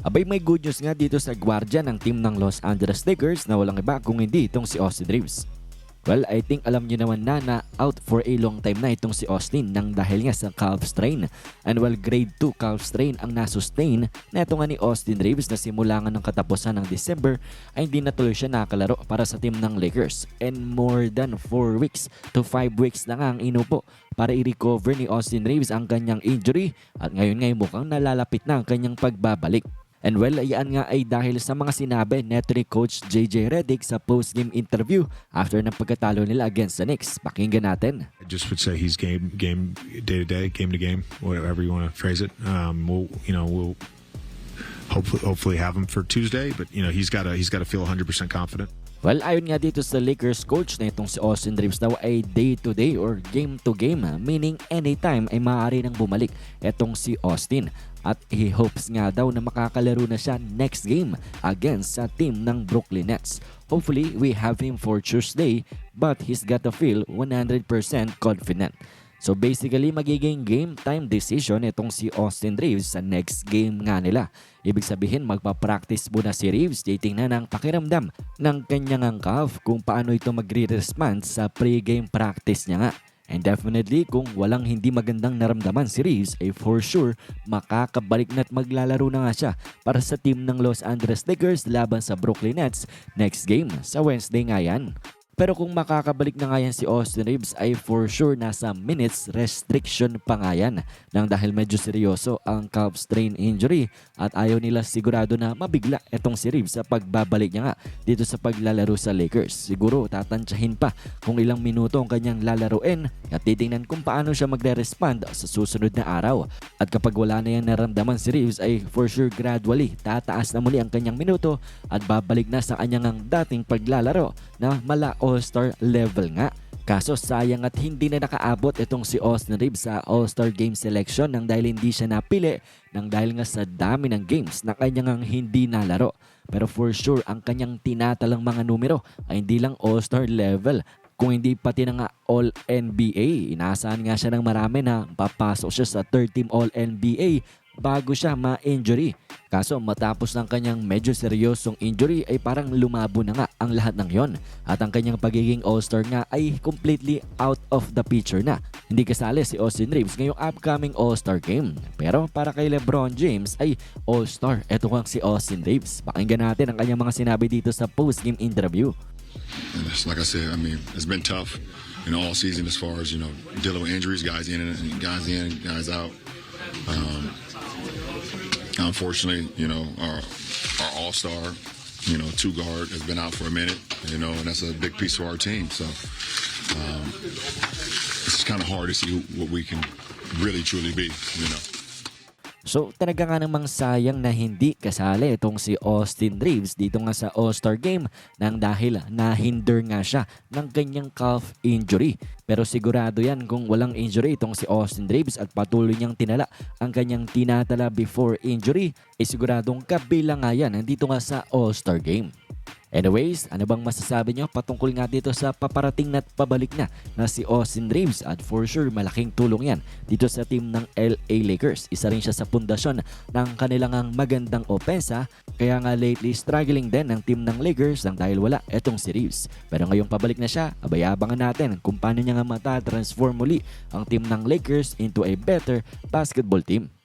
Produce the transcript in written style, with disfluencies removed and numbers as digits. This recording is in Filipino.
Abay, may good news nga dito sa gwardiya ng team ng Los Angeles Lakers na walang iba kung hindi itong si Austin Reeves. Well, I think alam nyo naman na out for a long time na itong si Austin nang dahil nga sa calf strain. And well, grade 2 calf strain ang nasustain na ito nga ni Austin Reeves na simula nga ng katapusan ng December ay hindi na tuloy siya nakalaro para sa team ng Lakers. And more than 4 weeks to 5 weeks na nga ang inupo para i-recover ni Austin Reeves ang kanyang injury at ngayon nga mukhang nalalapit na ang kanyang pagbabalik. And well, yan nga ay dahil sa mga sinabi neto ni Coach JJ Redick sa post-game interview after ng pagkatalo nila against the Knicks. Pakinggan natin. I just would say he's game day to day, game to game, whatever you want to phrase it. We'll hopefully have him for Tuesday, but he's got to feel 100% confident. Well, ayon nga dito sa Lakers coach na itong si Austin Reeves daw ay day-to-day or game-to-game, meaning anytime ay maaari nang bumalik itong si Austin. At he hopes nga daw na makakalaro na siya next game against sa team ng Brooklyn Nets. Hopefully, we have him for Tuesday, but he's got to feel 100% confident. So basically, magiging game time decision itong si Austin Reeves sa next game nga nila. Ibig sabihin, magpa-practice muna si Reeves, titingnan ang pakiramdam ng kanyang calf kung paano ito magre-respond sa pre-game practice niya nga. And definitely, kung walang hindi magandang naramdaman si Reeves, ay for sure, makakabalik na at maglalaro na nga siya para sa team ng Los Angeles Lakers laban sa Brooklyn Nets next game sa Wednesday nga yan. Pero kung makakabalik na nga yan si Austin Reeves ay for sure nasa minutes restriction pa nga yan nang dahil medyo seryoso ang calf strain injury at ayaw nila sigurado na mabigla itong si Reeves sa pagbabalik niya nga dito sa paglalaro sa Lakers. Siguro tatantsahin pa kung ilang minuto ang kanyang lalaruin at titingnan kung paano siya magre-respond sa susunod na araw. At kapag wala na yan naramdaman si Reeves ay for sure gradually tataas na muli ang kanyang minuto at babalik na sa kanyang dating paglalaro na mala All-Star level nga. Kaso sayang at hindi na nakaabot itong si Austin Reeves sa All-Star Game selection nang dahil hindi siya napili nang dahil nga sa dami ng games na kanyang hindi nalaro. Pero for sure ang kanyang tinatalang mga numero ay hindi lang All-Star level kung hindi pati na nga All-NBA. Inaasahan nga siya ng marami na papasok siya sa third team All-NBA bago siya ma-injury. Kaso matapos ng kanyang medyo seryosong injury ay parang lumabo na nga ang lahat ng yon. At ang kanyang pagiging All-Star nga ay completely out of the picture na. Hindi kasali si Austin Reeves ngayong upcoming All-Star Game. Pero para kay LeBron James ay All-Star. Ito nga si Austin Reeves. Pakinggan natin ang kanyang mga sinabi dito sa post-game interview. And like I said, it's been tough all season as far as, dealing with injuries, guys in, guys out. Unfortunately, our all-star, two guard has been out for a minute, and that's a big piece of our team. So it's kind of hard to see what we can really truly be. So talaga nga namang sayang na hindi kasali itong si Austin Reeves dito nga sa All-Star Game nang dahil nahinder nga siya ng kanyang calf injury. Pero sigurado yan kung walang injury itong si Austin Reeves at patuloy niyang tinala ang kanyang tinatala before injury, ay siguradong kabilang nga yan dito nga sa All-Star Game. Anyways, ano bang masasabi nyo patungkol nga dito sa paparating na at pabalik na si Austin Reeves? At for sure, malaking tulong yan dito sa team ng LA Lakers. Isa rin siya sa pundasyon ng kanilang magandang opensa. Kaya nga lately struggling din ng team ng Lakers nang dahil wala etong si Reeves. Pero ngayong pabalik na siya, abangan natin kung paano niya nga matatransform muli ang team ng Lakers into a better basketball team.